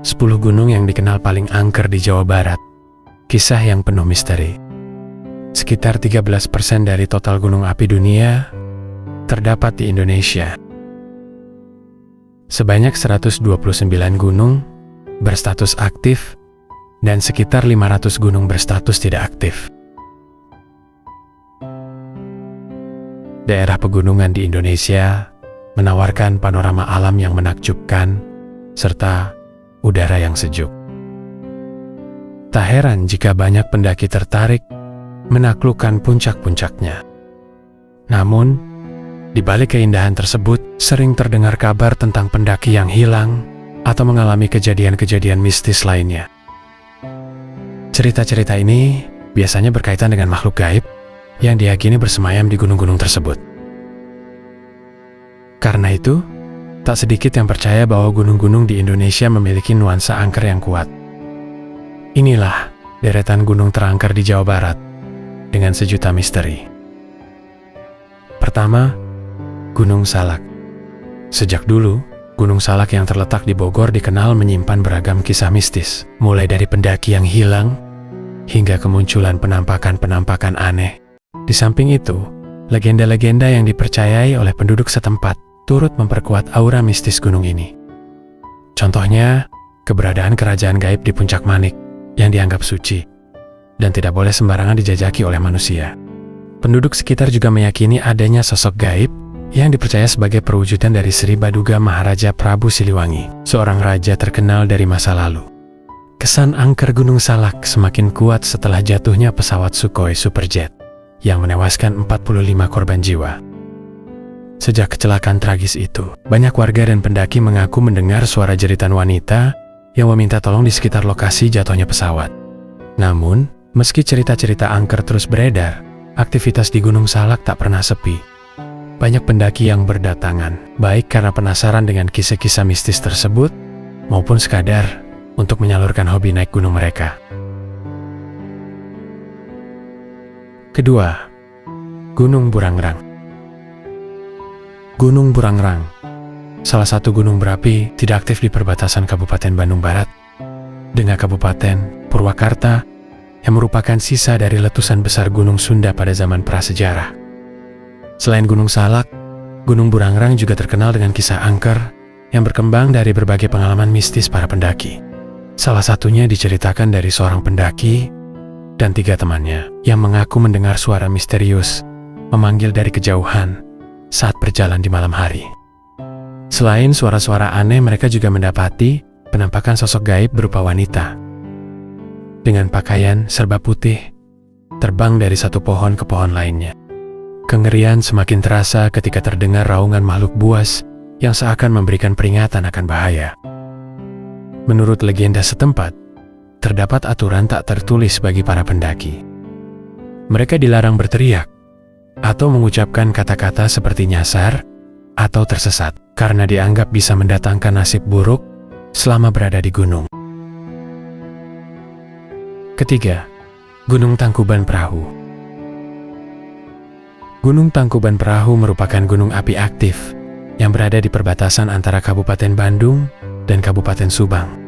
10 gunung yang dikenal paling angker di Jawa Barat. Kisah yang penuh misteri. Sekitar 13% dari total gunung api dunia terdapat di Indonesia. Sebanyak 129 gunung berstatus aktif dan sekitar 500 gunung berstatus tidak aktif. Daerah pegunungan di Indonesia menawarkan panorama alam yang menakjubkan serta udara yang sejuk. Tak heran jika banyak pendaki tertarik menaklukkan puncak-puncaknya. Namun, di balik keindahan tersebut sering terdengar kabar tentang pendaki yang hilang atau mengalami kejadian-kejadian mistis lainnya. Cerita-cerita ini biasanya berkaitan dengan makhluk gaib yang diyakini bersemayam di gunung-gunung tersebut. Karena itu, tak sedikit yang percaya bahwa gunung-gunung di Indonesia memiliki nuansa angker yang kuat. Inilah deretan gunung terangker di Jawa Barat dengan sejuta misteri. Pertama, Gunung Salak. Sejak dulu, Gunung Salak yang terletak di Bogor dikenal menyimpan beragam kisah mistis, mulai dari pendaki yang hilang hingga kemunculan penampakan-penampakan aneh. Di samping itu, legenda-legenda yang dipercayai oleh penduduk setempat turut memperkuat aura mistis gunung ini. Contohnya, keberadaan kerajaan gaib di Puncak Manik yang dianggap suci dan tidak boleh sembarangan dijajaki oleh manusia. Penduduk sekitar juga meyakini adanya sosok gaib yang dipercaya sebagai perwujudan dari Sri Baduga Maharaja Prabu Siliwangi, seorang raja terkenal dari masa lalu. Kesan angker Gunung Salak semakin kuat setelah jatuhnya pesawat Sukhoi Superjet yang menewaskan 45 korban jiwa. Sejak kecelakaan tragis itu, banyak warga dan pendaki mengaku mendengar suara jeritan wanita yang meminta tolong di sekitar lokasi jatuhnya pesawat. Namun, meski cerita-cerita angker terus beredar, aktivitas di Gunung Salak tak pernah sepi. Banyak pendaki yang berdatangan, baik karena penasaran dengan kisah-kisah mistis tersebut, maupun sekadar untuk menyalurkan hobi naik gunung mereka. Kedua, Gunung Burangrang. Gunung Burangrang, salah satu gunung berapi tidak aktif di perbatasan Kabupaten Bandung Barat dengan Kabupaten Purwakarta yang merupakan sisa dari letusan besar Gunung Sunda pada zaman prasejarah. Selain Gunung Salak, Gunung Burangrang juga terkenal dengan kisah angker yang berkembang dari berbagai pengalaman mistis para pendaki. Salah satunya diceritakan dari seorang pendaki dan 3 temannya yang mengaku mendengar suara misterius memanggil dari kejauhan saat berjalan di malam hari. Selain suara-suara aneh, mereka juga mendapati penampakan sosok gaib berupa wanita dengan pakaian serba putih terbang dari satu pohon ke pohon lainnya. Kengerian semakin terasa ketika terdengar raungan makhluk buas yang seakan memberikan peringatan akan bahaya. Menurut legenda setempat, terdapat aturan tak tertulis bagi para pendaki. Mereka dilarang berteriak atau mengucapkan kata-kata seperti nyasar atau tersesat karena dianggap bisa mendatangkan nasib buruk selama berada di gunung. Ketiga, Gunung Tangkuban Perahu. Gunung Tangkuban Perahu merupakan gunung api aktif yang berada di perbatasan antara Kabupaten Bandung dan Kabupaten Subang.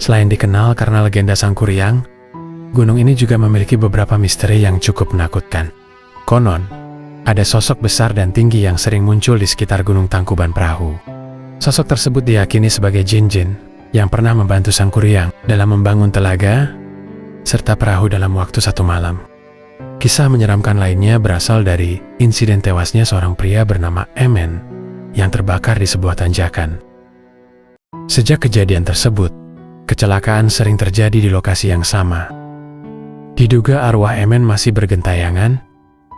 Selain dikenal karena legenda Sangkuriang, gunung ini juga memiliki beberapa misteri yang cukup menakutkan. Konon, ada sosok besar dan tinggi yang sering muncul di sekitar Gunung Tangkuban Perahu. Sosok tersebut diyakini sebagai jin-jin yang pernah membantu Sangkuriang dalam membangun telaga serta perahu dalam waktu 1 malam. Kisah menyeramkan lainnya berasal dari insiden tewasnya seorang pria bernama Emen yang terbakar di sebuah tanjakan. Sejak kejadian tersebut, kecelakaan sering terjadi di lokasi yang sama. Diduga arwah Emen masih bergentayangan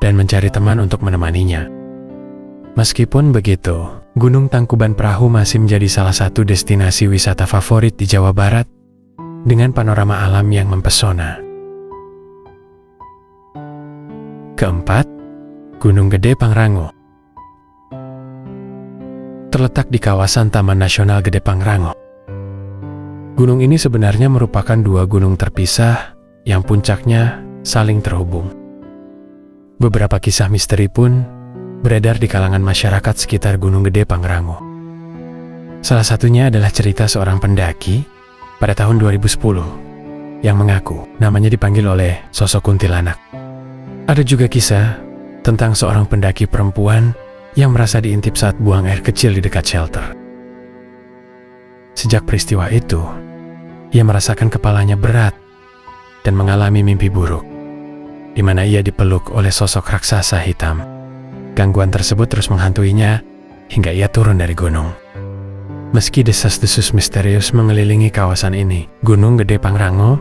dan mencari teman untuk menemaninya. Meskipun begitu, Gunung Tangkuban Perahu masih menjadi salah satu destinasi wisata favorit di Jawa Barat dengan panorama alam yang mempesona. Keempat, Gunung Gede Pangrango. Terletak di kawasan Taman Nasional Gede Pangrango. Gunung ini sebenarnya merupakan 2 gunung terpisah yang puncaknya saling terhubung. Beberapa kisah misteri pun beredar di kalangan masyarakat sekitar Gunung Gede Pangrango. Salah satunya adalah cerita seorang pendaki pada tahun 2010 yang mengaku namanya dipanggil oleh sosok kuntilanak. Ada juga kisah tentang seorang pendaki perempuan yang merasa diintip saat buang air kecil di dekat shelter. Sejak peristiwa itu, ia merasakan kepalanya berat dan mengalami mimpi buruk, di mana ia dipeluk oleh sosok raksasa hitam. Gangguan tersebut terus menghantuinya hingga ia turun dari gunung. Meski desas-desus misterius mengelilingi kawasan ini, Gunung Gede Pangrango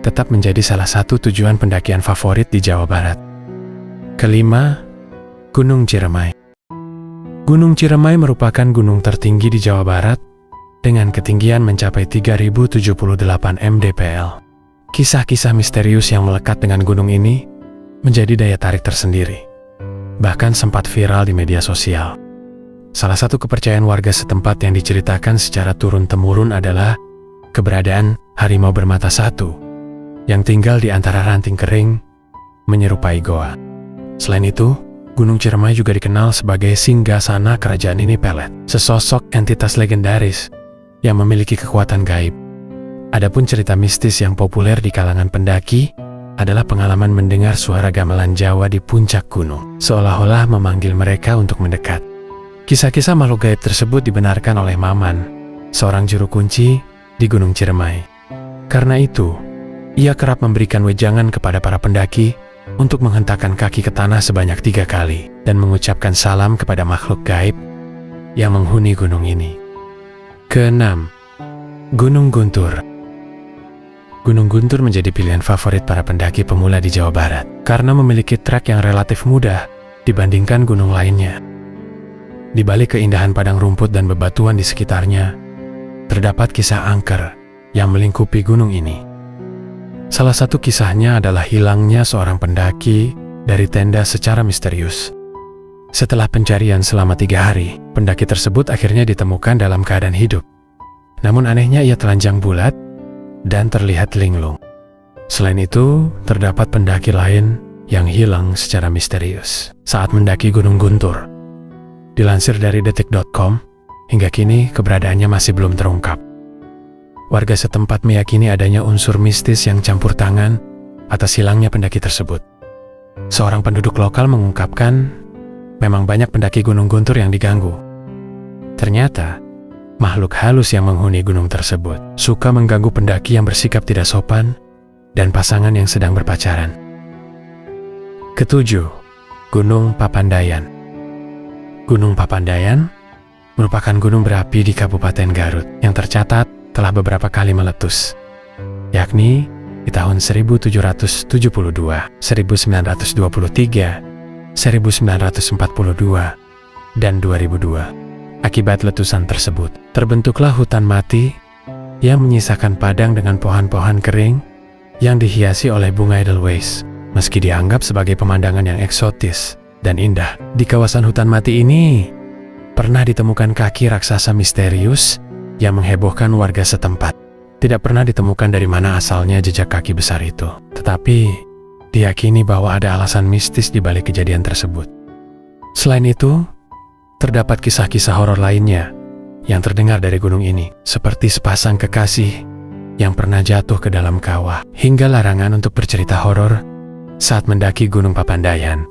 tetap menjadi salah satu tujuan pendakian favorit di Jawa Barat. Kelima, Gunung Ciremai. Gunung Ciremai merupakan gunung tertinggi di Jawa Barat dengan ketinggian mencapai 3078 mdpl. Kisah-kisah misterius yang melekat dengan gunung ini menjadi daya tarik tersendiri, bahkan sempat viral di media sosial. Salah satu kepercayaan warga setempat yang diceritakan secara turun-temurun adalah keberadaan harimau bermata satu yang tinggal di antara ranting kering menyerupai goa. Selain itu, Gunung Ciremai juga dikenal sebagai singgasana kerajaan Nini Pelet, sesosok entitas legendaris yang memiliki kekuatan gaib. Adapun cerita mistis yang populer di kalangan pendaki adalah pengalaman mendengar suara gamelan Jawa di puncak gunung, seolah-olah memanggil mereka untuk mendekat. Kisah-kisah makhluk gaib tersebut dibenarkan oleh Maman, seorang juru kunci di Gunung Ciremai. Karena itu, ia kerap memberikan wejangan kepada para pendaki untuk menghentakkan kaki ke tanah sebanyak 3 kali dan mengucapkan salam kepada makhluk gaib yang menghuni gunung ini. Keenam, Gunung Guntur. Gunung Guntur menjadi pilihan favorit para pendaki pemula di Jawa Barat karena memiliki trek yang relatif mudah dibandingkan gunung lainnya. Di balik keindahan padang rumput dan bebatuan di sekitarnya, terdapat kisah angker yang melingkupi gunung ini. Salah satu kisahnya adalah hilangnya seorang pendaki dari tenda secara misterius. Setelah pencarian selama 3 hari, pendaki tersebut akhirnya ditemukan dalam keadaan hidup. Namun anehnya ia telanjang bulat dan terlihat linglung. Selain itu, terdapat pendaki lain yang hilang secara misterius saat mendaki Gunung Guntur. Dilansir dari detik.com, hingga kini keberadaannya masih belum terungkap. Warga setempat meyakini adanya unsur mistis yang campur tangan atas hilangnya pendaki tersebut. Seorang penduduk lokal mengungkapkan, memang banyak pendaki Gunung Guntur yang diganggu. Ternyata, makhluk halus yang menghuni gunung tersebut suka mengganggu pendaki yang bersikap tidak sopan dan pasangan yang sedang berpacaran. Ketujuh, Gunung Papandayan. Gunung Papandayan merupakan gunung berapi di Kabupaten Garut yang tercatat telah beberapa kali meletus, yakni di tahun 1772, 1923, 1942, dan 2002. Akibat letusan tersebut, terbentuklah hutan mati yang menyisakan padang dengan pohon-pohon kering yang dihiasi oleh bunga edelweiss. Meski dianggap sebagai pemandangan yang eksotis dan indah, di kawasan hutan mati ini pernah ditemukan kaki raksasa misterius yang menghebohkan warga setempat. Tidak pernah ditemukan dari mana asalnya jejak kaki besar itu, tetapi diyakini bahwa ada alasan mistis di balik kejadian tersebut. Selain itu, terdapat kisah-kisah horor lainnya yang terdengar dari gunung ini, seperti sepasang kekasih yang pernah jatuh ke dalam kawah, hingga larangan untuk bercerita horor saat mendaki Gunung Papandayan.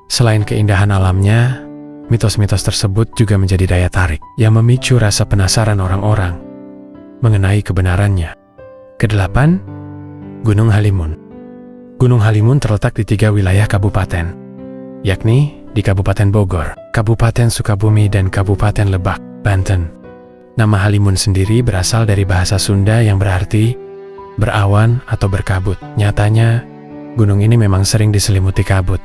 Selain keindahan alamnya, mitos-mitos tersebut juga menjadi daya tarik yang memicu rasa penasaran orang-orang mengenai kebenarannya. Kedelapan, Gunung Halimun. Gunung Halimun terletak di 3 wilayah kabupaten, yakni di Kabupaten Bogor, Kabupaten Sukabumi, dan Kabupaten Lebak, Banten. Nama Halimun sendiri berasal dari bahasa Sunda yang berarti berawan atau berkabut. Nyatanya, gunung ini memang sering diselimuti kabut.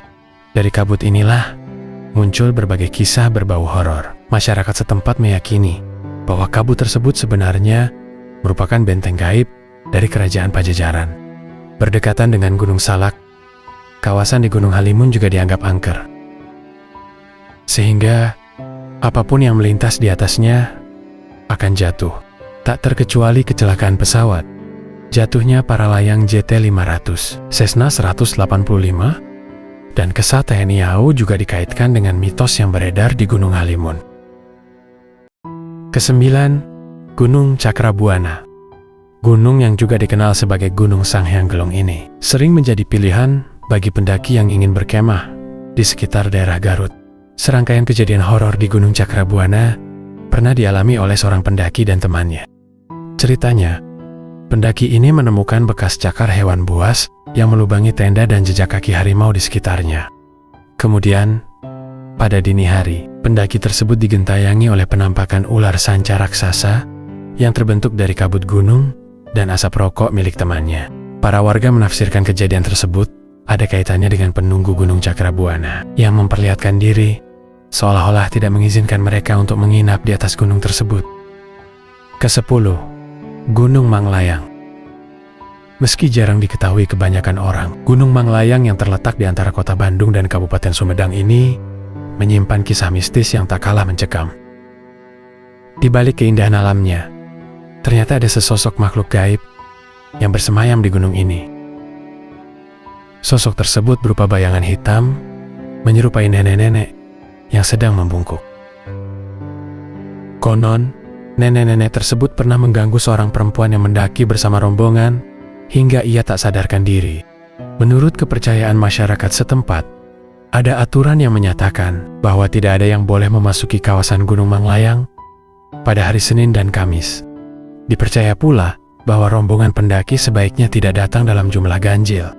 Dari kabut inilah muncul berbagai kisah berbau horor. Masyarakat setempat meyakini bahwa kabut tersebut sebenarnya merupakan benteng gaib dari Kerajaan Pajajaran. Berdekatan dengan Gunung Salak, kawasan di Gunung Halimun juga dianggap angker, sehingga apapun yang melintas di atasnya akan jatuh. Tak terkecuali kecelakaan pesawat, jatuhnya para layang JT-500, Cessna 185, dan Kesat TNI AU juga dikaitkan dengan mitos yang beredar di Gunung Halimun. Kesembilan, Gunung Cakrabuana. Gunung yang juga dikenal sebagai Gunung Sanghyang Gelong ini sering menjadi pilihan bagi pendaki yang ingin berkemah di sekitar daerah Garut. Serangkaian kejadian horor di Gunung Cakrabuana pernah dialami oleh seorang pendaki dan temannya. Ceritanya, pendaki ini menemukan bekas cakar hewan buas yang melubangi tenda dan jejak kaki harimau di sekitarnya. Kemudian, pada dini hari, pendaki tersebut digentayangi oleh penampakan ular sanca raksasa yang terbentuk dari kabut gunung dan asap rokok milik temannya. Para warga menafsirkan kejadian tersebut ada kaitannya dengan penunggu Gunung Cakrabuana yang memperlihatkan diri seolah-olah tidak mengizinkan mereka untuk menginap di atas gunung tersebut. Ke-10. Gunung Manglayang. Meski jarang diketahui kebanyakan orang, Gunung Manglayang yang terletak di antara kota Bandung dan Kabupaten Sumedang ini menyimpan kisah mistis yang tak kalah mencekam. Di balik keindahan alamnya, ternyata ada sesosok makhluk gaib yang bersemayam di gunung ini. Sosok tersebut berupa bayangan hitam, menyerupai nenek-nenek yang sedang membungkuk. Konon, nenek-nenek tersebut pernah mengganggu seorang perempuan yang mendaki bersama rombongan hingga ia tak sadarkan diri. Menurut kepercayaan masyarakat setempat, ada aturan yang menyatakan bahwa tidak ada yang boleh memasuki kawasan Gunung Manglayang pada hari Senin dan Kamis. Dipercaya pula bahwa rombongan pendaki sebaiknya tidak datang dalam jumlah ganjil,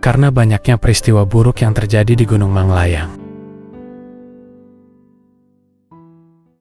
karena banyaknya peristiwa buruk yang terjadi di Gunung Manglayang.